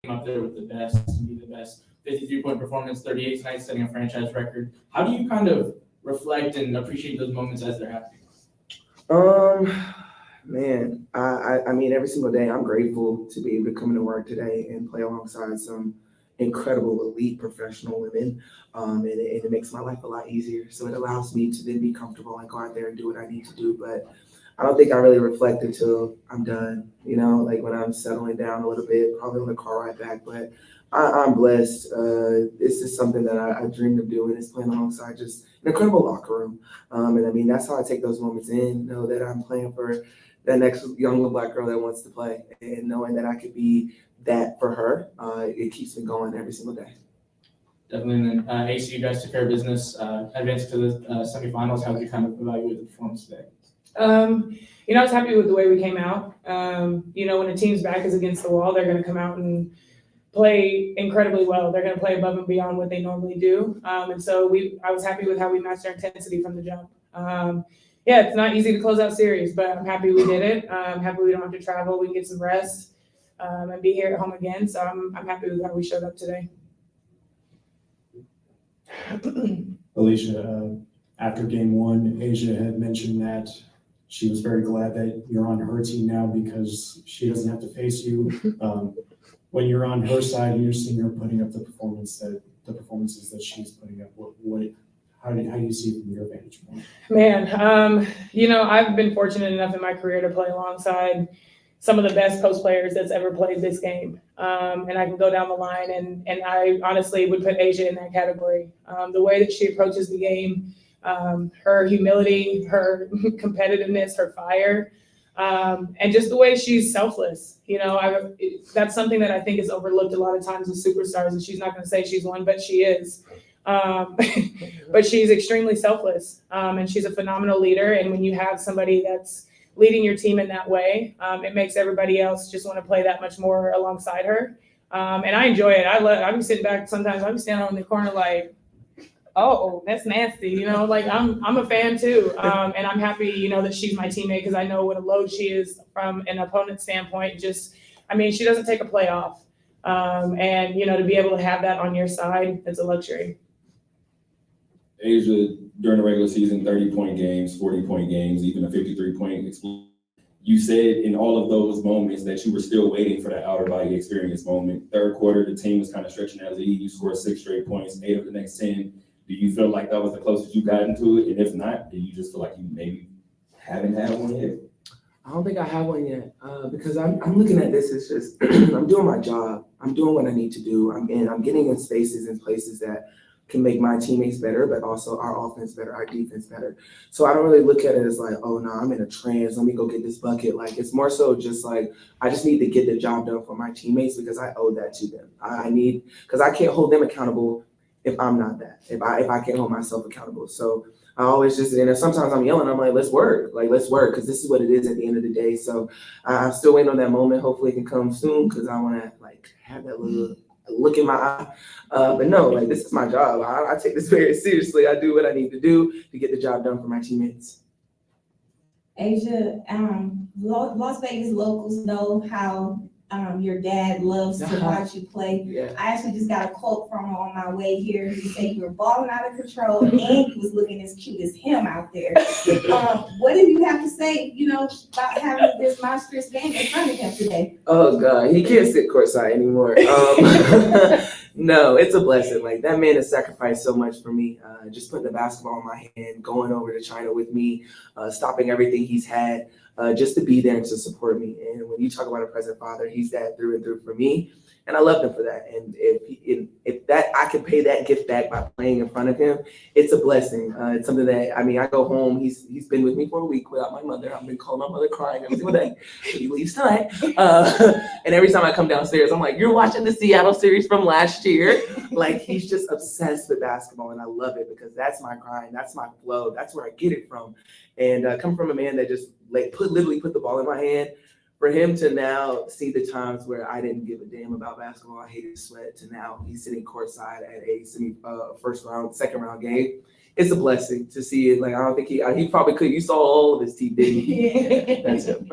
up there with the best and be the best. 53-point performance, 38 tonight, setting a franchise record. How do you kind of reflect and appreciate those moments as they're happening? Man, I mean, every single day I'm grateful to be able to come into work today and play alongside some incredible elite professional women. And it makes my life a lot easier. So it allows me to then be comfortable and go out there and do what I need to do. But I don't think I really reflect until I'm done, like when I'm settling down a little bit, probably on the car ride back. But I'm blessed. This is something that I dreamed of doing, is playing alongside just an incredible locker room. And I mean, that's how I take those moments in, know that I'm playing for that next young little Black girl that wants to play, and knowing that I could be that for her, it keeps me going every single day. Definitely. And then AC, you guys took care of business, advanced to the semifinals. How would you kind of evaluate the performance today? I was happy with the way we came out. When a team's back is against the wall, they're going to come out and play incredibly well. They're going to play above and beyond what they normally do. And so I was happy with how we matched our intensity from the jump. It's not easy to close out series, but I'm happy we did it. I'm happy we don't have to travel. We can get some rest and be here at home again. So I'm happy with how we showed up today. Alicia, after game one, Asia had mentioned that she was very glad that you're on her team now because she doesn't have to face you. When you're on her side and you're seeing her putting up the performances that she's putting up, how do you see it from your vantage point? Man, I've been fortunate enough in my career to play alongside some of the best post players that's ever played this game. And I can go down the line, and I honestly would put Asia in that category. The way that she approaches the game, her humility, her competitiveness, her fire, and just the way she's selfless. That's something that I think is overlooked a lot of times with superstars, and she's not going to say she's one, but she is. But she's extremely selfless, and she's a phenomenal leader. And when you have somebody that's leading your team in that way, it makes everybody else just want to play that much more alongside her. And I enjoy it. I'm sitting back sometimes. I'm standing in the corner like, oh, that's nasty. I'm a fan too. And I'm happy, that she's my teammate because I know what a load she is from an opponent standpoint. She doesn't take a play off. And to be able to have that on your side, it's a luxury. Asia, during the regular season, 30-point games, 40-point games, even a 53-point explosion. You said in all of those moments that you were still waiting for that outer body experience moment. Third quarter, the team was kind of stretching that lead. You scored 6 straight points, 8 of the next 10. Do you feel like that was the closest you got into it? And if not, do you just feel like you maybe haven't had one yet? I don't think I have one yet because I'm looking at this as just I'm doing my job. I'm doing what I need to do. I'm getting in spaces and places that can make my teammates better, but also our offense better, our defense better. So I don't really look at it as like, oh no, I'm in a trance. Let me go get this bucket. Like it's more so just like I just need to get the job done for my teammates because I owe that to them. Because I can't hold them accountable if I'm not that. If I can't hold myself accountable. So I always just, sometimes I'm yelling, I'm like, let's work, because this is what it is at the end of the day. So I'm still waiting on that moment. Hopefully it can come soon because I want to have that little look in my eye. But no, this is my job. I take this very seriously. I do what I need to do to get the job done for my teammates. Asia, Las Vegas locals know how your dad loves to watch you play. Yeah. I actually just got a quote from him on my way here. He said you were balling out of control and you was looking as cute as him out there. What do you have to say, about having this monstrous game in front of him today? Oh God, he can't sit courtside anymore. No, it's a blessing. That man has sacrificed so much for me. Just putting the basketball in my hand, going over to China with me, stopping everything he's had. Just to be there and to support me. And when you talk about a present father, he's that through and through for me. And I love him for that. And if that I can pay that gift back by playing in front of him, it's a blessing. It's something that, I go home, he's been with me for a week without my mother. I've been calling my mother crying every single day. He leaves tonight. And every time I come downstairs, I'm like, you're watching the Seattle series from last year. He's just obsessed with basketball. And I love it because that's my grind. That's my flow. That's where I get it from. And come from a man that just literally put the ball in my hand. For him to now see the times where I didn't give a damn about basketball, I hated sweat, to now he's sitting courtside at a second round game. It's a blessing to see it. I don't think he probably could. You saw all of his teeth, didn't you? That's him.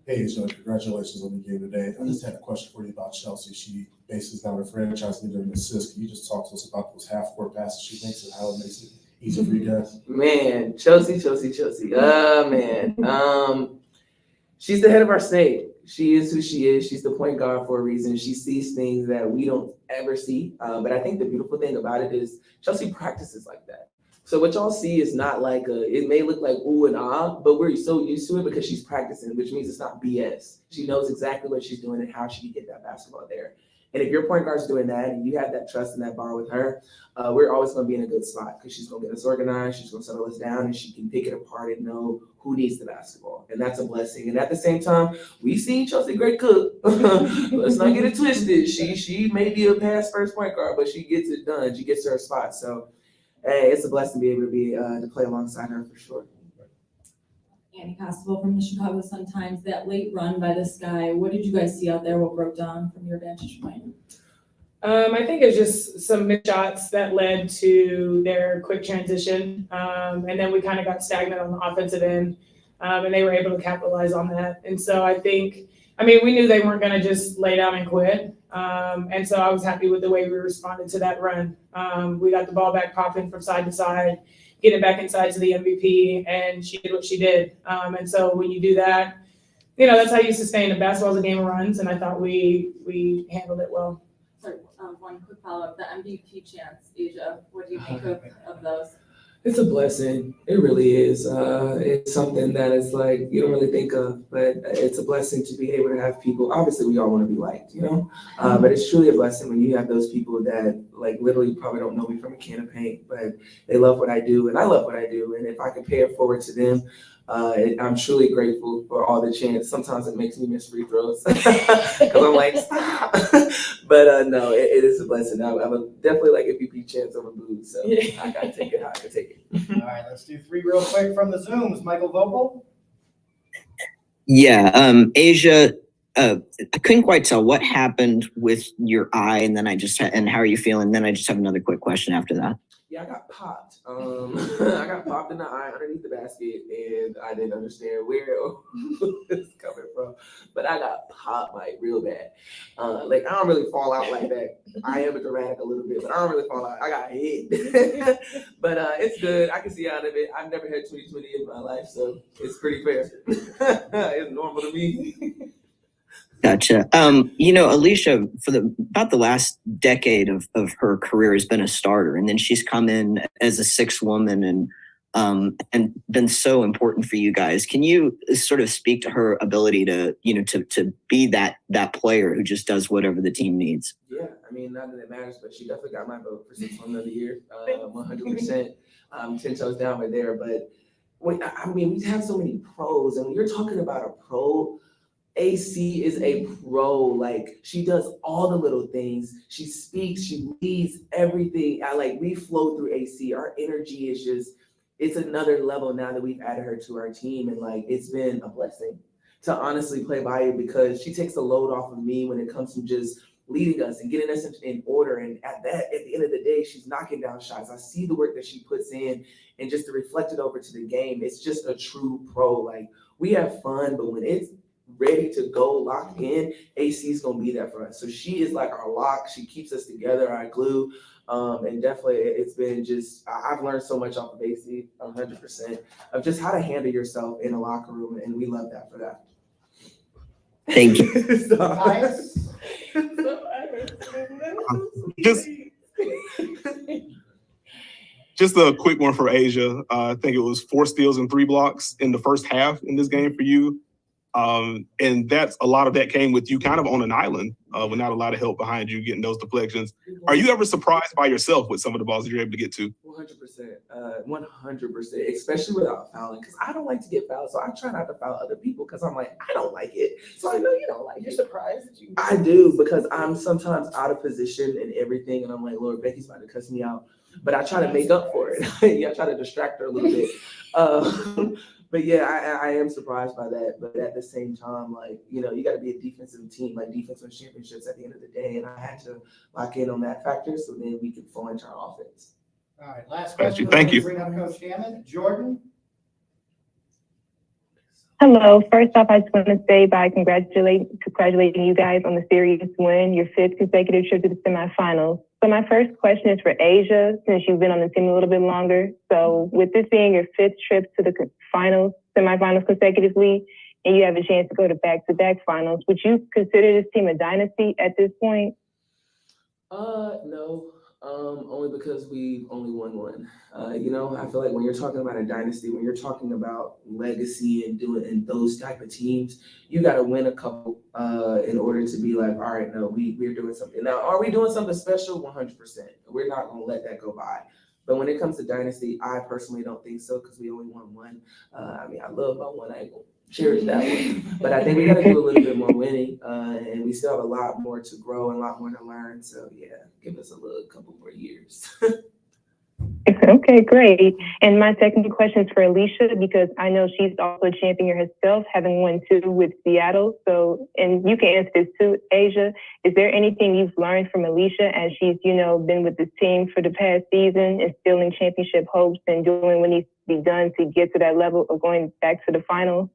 Hey, Hey, so congratulations on the game today. I just had a question for you about Chelsea. She bases down her franchise leader in assists. Can you just talk to us about those half-court passes she makes and how it makes it easy for you guys? Man, Chelsea. Man. She's the head of our snake. She is who she is. She's the point guard for a reason. She sees things that we don't ever see. But I think the beautiful thing about it is Chelsea practices like that. So what y'all see is not like it may look like ooh and ah, but we're so used to it because she's practicing, which means it's not BS. She knows exactly what she's doing and how she can get that basketball there. And if your point guard's doing that and you have that trust and that bond with her, we're always going to be in a good spot because she's going to get us organized, she's going to settle us down, and she can pick it apart and know who needs the basketball. And that's a blessing. And at the same time, we've seen Chelsea great cook. Let's not get it twisted. She may be a pass first point guard, but she gets it done. She gets her spot. So, hey, it's a blessing to be able to play alongside her for sure. Annie Constable from the Chicago Sun-Times. That late run by this guy, what did you guys see out there? What broke down from your vantage point? I think it's just some missed shots that led to their quick transition. And then we kind of got stagnant on the offensive end, and they were able to capitalize on that. And so we knew they weren't going to just lay down and quit. And so I was happy with the way we responded to that run. We got the ball back popping from side to side, getting back inside to the MVP, and she did what she did. And so when you do that, that's how you sustain it. Basketball's a game of runs, and I thought we handled it well. Sorry, one quick follow-up. The MVP chants, Asia, what do you think of those? It's a blessing. It really is. It's something that is like you don't really think of, but it's a blessing to be able to have people. Obviously, we all want to be liked, but it's truly a blessing when you have those people that like literally probably don't know me from a can of paint, but they love what I do and I love what I do. And if I can pay it forward to them, I'm truly grateful for all the chants. Sometimes it makes me miss free throws because I'm like, stop. But no, it is a blessing. I'm definitely like MVP chants over booze, so I gotta take it how I can take it. All right, let's do 3 real quick from the Zooms. Michael Vogel. Yeah, Asia, I couldn't quite tell what happened with your eye, and then and how are you feeling? Then I just have another quick question after that. Yeah, I got popped. I got popped in the eye underneath the basket, and I didn't understand where it was coming from. But I got popped like real bad. I don't really fall out like that. I am a dramatic a little bit, but I don't really fall out. I got hit. But it's good. I can see out of it. I've never had 2020 in my life, so it's pretty fair. It's normal to me. Gotcha. Alicia, for about the last decade of her career has been a starter, and then she's come in as a sixth woman and been so important for you guys. Can you sort of speak to her ability to be that player who just does whatever the team needs? Yeah, not that it matters, but she definitely got my vote for sixth woman of the year, 100%. 10 toes down right there. But we have so many pros, and when you're talking about a pro, AC is a pro. Like, she does all the little things. She speaks, she leads everything. We flow through AC. Our energy is it's another level now that we've added her to our team. And it's been a blessing to honestly play by you because she takes the load off of me when it comes to just leading us and getting us in order. And at the end of the day, she's knocking down shots. I see the work that she puts in, and just to reflect it over to the game, it's just a true pro. We have fun, but when it's ready to go locked in, AC is going to be there for us. So she is like our lock. She keeps us together, our glue. And definitely it's been I've learned so much off of AC, 100%, of just how to handle yourself in a locker room. And we love that for that. Thank you. Just a quick one for Asia. I think it was 4 steals and 3 blocks in the first half in this game for you. And that's a lot of that came with you kind of on an island with not a lot of help behind you getting those deflections. Are you ever surprised by yourself with some of the balls that you're able to get to? 100%, especially without fouling, because I don't like to get fouled. So I try not to foul other people because I'm like, I don't like it. So I know you don't like it. You're surprised that you. I do, because I'm sometimes out of position and everything. And I'm like, Lord, Becky's about to cuss me out. But I try to make up for it. I try to distract her a little bit. But yeah, I am surprised by that. But at the same time, you got to be a defensive team, defensive championships at the end of the day. And I had to lock in on that factor so then we could fall into our offense. All right, last question. Thank you. Bring up Coach Hammond. Jordan. Hello. First off, I just want to say congratulating you guys on the series win, your 5th consecutive trip to the semifinals. So my first question is for Asia, since you've been on the team a little bit longer. So with this being your 5th trip to the semifinals consecutively, and you have a chance to go to back-to-back finals, would you consider this team a dynasty at this point? No. Only because we only won one. I feel like when you're talking about a dynasty, when you're talking about legacy and those type of teams, you got to win a couple in order to be like, all right, no, we're doing something. Now, are we doing something special? 100%. We're not going to let that go by. But when it comes to dynasty, I personally don't think so because we only won one. I love my one. I ain't gonna cherish that one. But I think we got to do a little bit more winning, and we still have a lot more to grow and a lot more to learn. So yeah, give us a couple more years. Okay, great. And my second question is for Alicia, because I know she's also a champion herself, having won 2 with Seattle. So, and you can answer this too, Asia. Is there anything you've learned from Alicia as she's, been with this team for the past season, instilling championship hopes and doing what needs to be done to get to that level of going back to the final?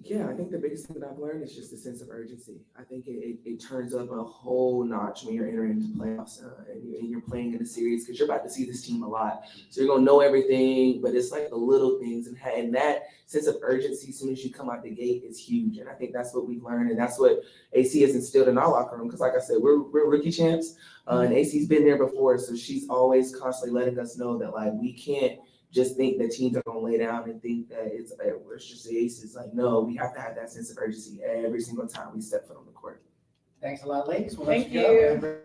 Yeah, I think the biggest thing that I've learned is just a sense of urgency. I think it turns up a whole notch when you're entering into playoffs and you're playing in a series because you're about to see this team a lot. So you're going to know everything, but it's like the little things. And that sense of urgency as soon as you come out the gate is huge. And I think that's what we've learned. And that's what AC has instilled in our locker room. Because like I said, we're rookie champs and AC's been there before. So she's always constantly letting us know that like we can't just think that teams are going to lay down and think that it's just the Aces. Like, no, we have to have that sense of urgency every single time we step foot on the court. Thanks a lot, ladies. We'll Thank let you go.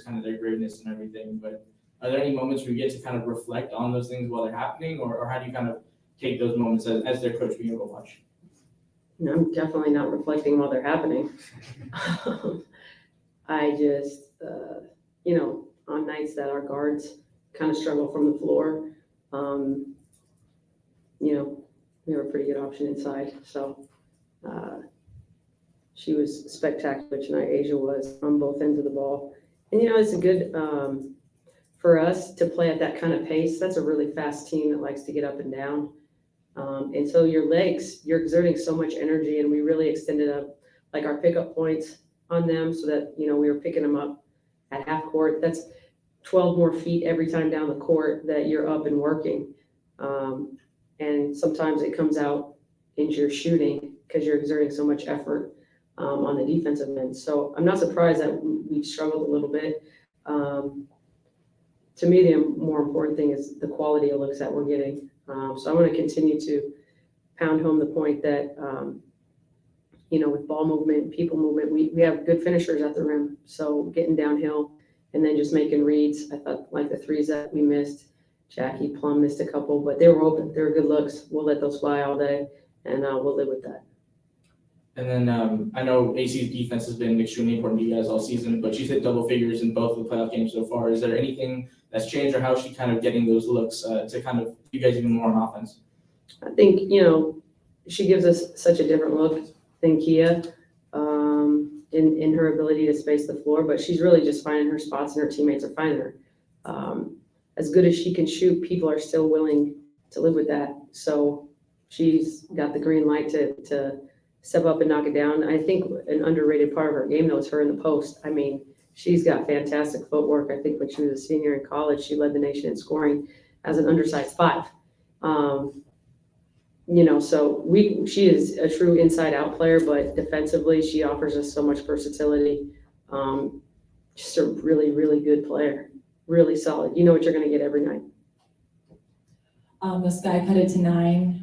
Kind of their greatness and everything, but are there any moments where you get to kind of reflect on those things while they're happening, or how do you kind of take those moments as their coach being able to watch? No, I'm definitely not reflecting while they're happening. I just, on nights that our guards kind of struggle from the floor, we have a pretty good option inside. So she was spectacular tonight. Asia was on both ends of the ball. And, it's a good, for us to play at that kind of pace. That's a really fast team that likes to get up and down. And so your legs, you're exerting so much energy, and we really extended up like our pickup points on them so that, we were picking them up at half court. That's 12 more feet every time down the court that you're up and working. And sometimes it comes out into your shooting because you're exerting so much effort on the defensive end. So I'm not surprised that we've struggled a little bit. To me, the more important thing is the quality of looks that we're getting. So I want to continue to pound home the point that, with ball movement, people movement, we have good finishers at the rim. So getting downhill and then just making reads. I thought like the threes that we missed, Jackie Plum missed a couple, but they were open. They were good looks. We'll let those fly all day, and we'll live with that. And then I know AC's defense has been extremely important to you guys all season, but she's hit double figures in both of the playoff games so far. Is there anything that's changed, or how is she kind of getting those looks to kind of you guys even more on offense? I think, she gives us such a different look than Kia in her ability to space the floor, but she's really just finding her spots and her teammates are finding her. As good as she can shoot, people are still willing to live with that. So she's got the green light to step up and knock it down. I think an underrated part of her game, though, is her in the post. I mean, she's got fantastic footwork. I think when she was a senior in college, she led the nation in scoring as an undersized 5. So she is a true inside-out player, but defensively, she offers us so much versatility. Just a really, really good player, really solid. You know what you're going to get every night. The Sky cut it to 9.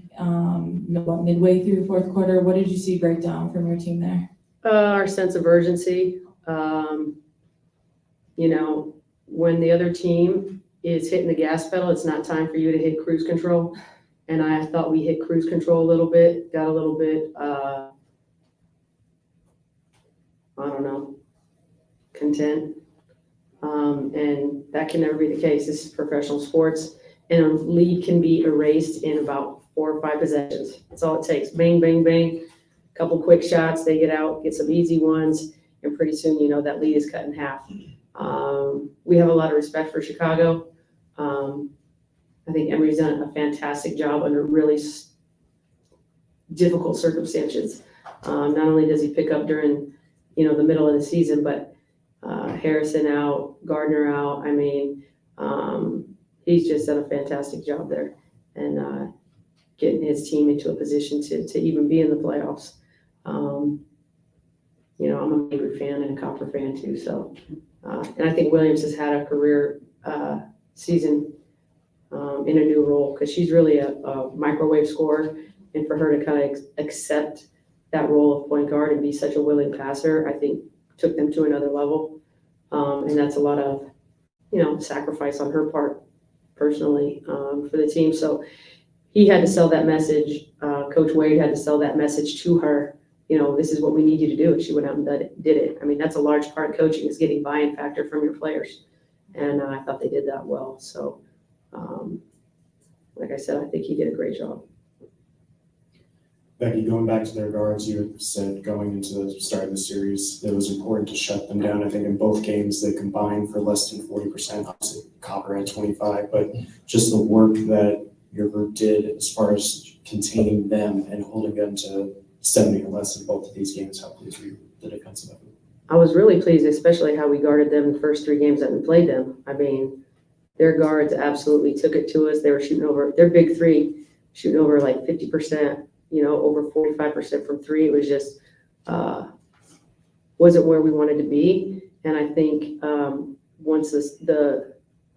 Midway through the fourth quarter, what did you see break down from your team there? Our sense of urgency. You know, when the other team is hitting the gas pedal, it's not time for you to hit cruise control. And I thought we hit cruise control a little bit, got a little bit, I don't know, content. And that can never be the case. This is professional sports, and a lead can be erased in about 4 or 5 possessions. That's all it takes. Bang, bang, bang. Couple quick shots, they get out, get some easy ones, and pretty soon, you know, that lead is cut in half. We have a lot of respect for Chicago. I think Emery's done a fantastic job under really difficult circumstances. Not only does he pick up during, you know, the middle of the season, but Harrison out, Gardner out. I mean, he's just done a fantastic job there, and getting his team into a position to even be in the playoffs. You know, I'm a Baker fan and a Copper fan too. So, and I think Williams has had a career season in a new role, because she's really a microwave scorer, and for her to kind of accept that role of point guard and be such a willing passer, I think took them to another level. And that's a lot of, you know, sacrifice on her part personally for the team. So he had to sell that message. Coach Wade had to sell that message to her. You know, this is what we need you to do. And she went out and did it. I mean, that's a large part of coaching, is getting buy-in factor from your players. And I thought they did that well. So, like I said, I think he did a great job. Becky, going back to their guards, you had said going into the start of the series, it was important to shut them down. I think in both games they combined for less than 40%. Obviously, Copper had 25, but just the work that your group did as far as containing them and holding them to 70 or less in both of these games, how pleased were you with the defensive effort? I was really pleased, especially how we guarded them the first 3 games that we played them. I mean, their guards absolutely took it to us. They were shooting over their big 3, shooting over like 50%, you know, over 45% from 3. It was just, wasn't where we wanted to be. And I think once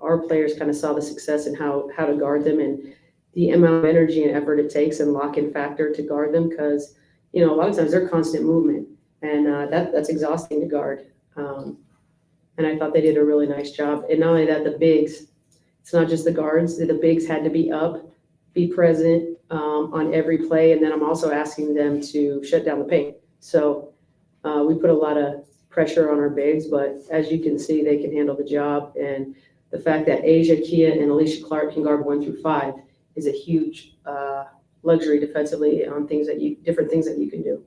our players kind of saw the success and how to guard them, and the amount of energy and effort it takes and lock-in factor to guard them, because, you know, a lot of times they're constant movement, and that's exhausting to guard. And I thought they did a really nice job. And not only that, the bigs, it's not just the guards, the bigs had to be up, be present on every play. And then I'm also asking them to shut down the paint. So we put a lot of pressure on our bigs, but as you can see, they can handle the job. And the fact that Asia, Kia, and Alicia Clark can guard 1 through 5 is a huge luxury defensively on different things that you can do.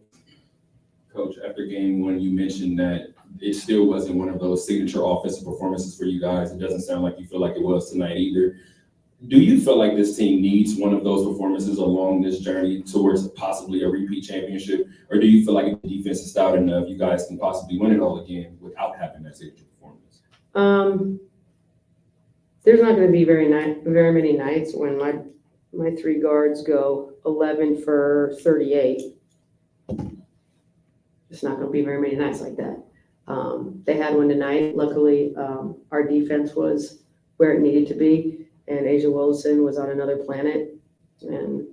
Coach, after game 1, you mentioned that it still wasn't one of those signature offensive performances for you guys. It doesn't sound like you feel like it was tonight either. Do you feel like this team needs one of those performances along this journey towards possibly a repeat championship? Or do you feel like if the defense is stout enough, you guys can possibly win it all again without having that signature performance? There's not going to be very many nights when my 3 guards go 11 for 38. It's not going to be very many nights like that. They had one tonight. Luckily, our defense was where it needed to be, and Asia Wilson was on another planet, and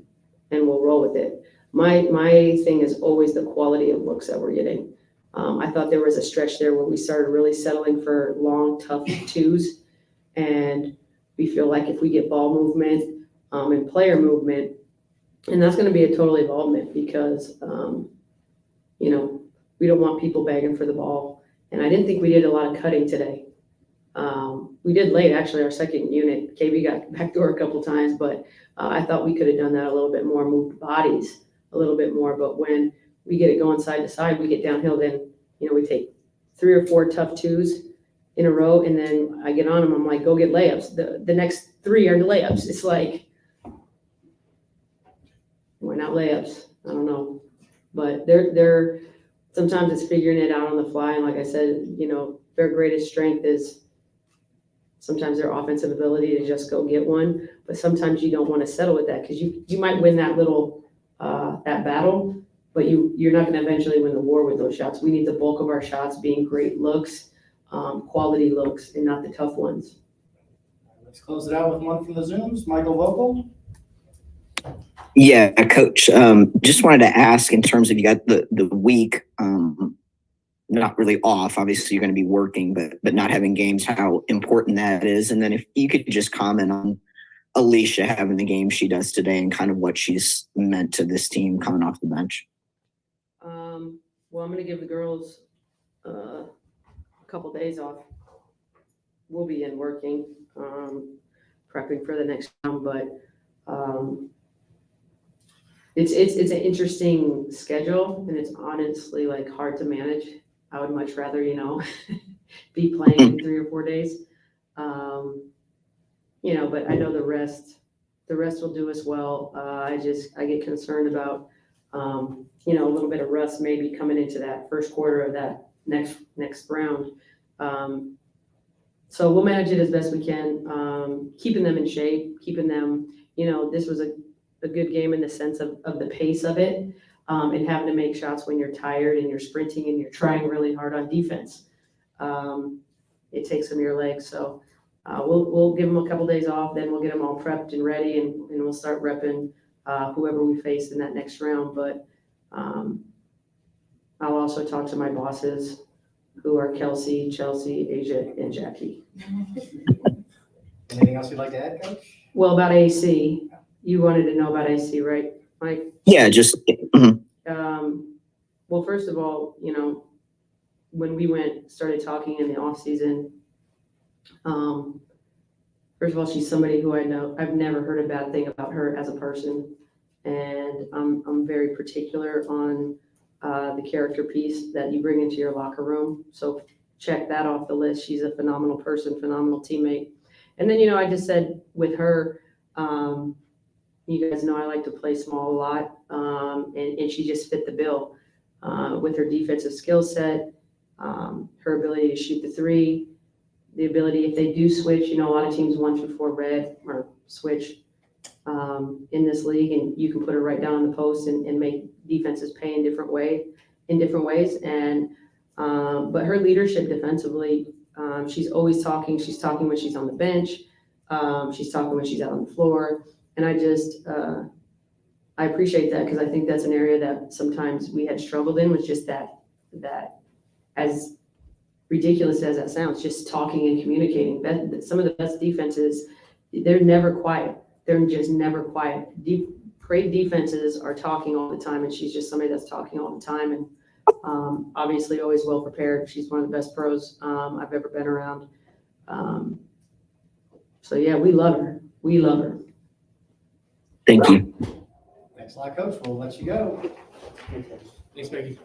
we'll roll with it. My thing is always the quality of looks that we're getting. I thought there was a stretch there where we started really settling for long, tough 2s, and we feel like if we get ball movement and player movement, and that's going to be a total involvement, because you know, we don't want people begging for the ball. And I didn't think we did a lot of cutting today. We did late, actually, our second unit. KB got backdoor a couple times, but I thought we could have done that a little bit more, moved bodies a little bit more. But when we get it going side to side, we get downhill, then, you know, we take 3 or 4 tough 2s in a row, and then I get on them. I'm like, go get layups. The next 3 are the layups. It's like, why not layups? I don't know. But they're sometimes it's figuring it out on the fly. And like I said, you know, their greatest strength is sometimes their offensive ability to just go get one. But sometimes you don't want to settle with that, because you might win that little that battle, but you're not going to eventually win the war with those shots. We need the bulk of our shots being great looks, quality looks, and not the tough ones. Let's close it out with one from the Zooms. Michael Vogel. Yeah, Coach, just wanted to ask, in terms of, you got the week not really off. Obviously, you're going to be working, but not having games, how important that is. And then if you could just comment on Alicia having the game she does today and kind of what she's meant to this team coming off the bench. Well, I'm going to give the girls a couple days off. We'll be in working, prepping for the next round, but it's an interesting schedule, and it's honestly like hard to manage. I would much rather, be playing in 3 or 4 days. But I know the rest will do us well. I get concerned about, a little bit of rust maybe coming into that first quarter of that next round. So we'll manage it as best we can, keeping them in shape, keeping them, this was a good game in the sense of the pace of it, and having to make shots when you're tired and you're sprinting and you're trying really hard on defense. It takes some of your legs. So we'll give them a couple days off, then we'll get them all prepped and ready, and we'll start repping whoever we face in that next round. But I'll also talk to my bosses, who are Kelsey, Chelsea, Asia, and Jackie. Anything else you'd like to add, Coach? Well, about AC, you wanted to know about AC, right, Mike? Yeah, just Well, first of all, when we started talking in the off season, first of all, she's somebody who I know. I've never heard a bad thing about her as a person, and I'm very particular on the character piece that you bring into your locker room. So check that off the list. She's a phenomenal person, phenomenal teammate. And then, I just said with her, you guys know I like to play small a lot, and she just fit the bill with her defensive skill set, her ability to shoot the three, the ability, if they do switch, a lot of teams 1 through 4 red or switch in this league, and you can put her right down on the post and make defenses pay in different ways. And but her leadership defensively, she's always talking. She's talking when she's on the bench. She's talking when she's out on the floor. And I appreciate that, because I think that's an area that sometimes we had struggled in, was just that as ridiculous as that sounds, just talking and communicating. Some of the best defenses, they're never quiet. They're just never quiet. Great defenses are talking all the time, and she's just somebody that's talking all the time, and obviously always well prepared. She's one of the best pros I've ever been around. So yeah, we love her. We love her. thank you. Thanks a lot, Coach. We'll let you go. Thanks, Becky.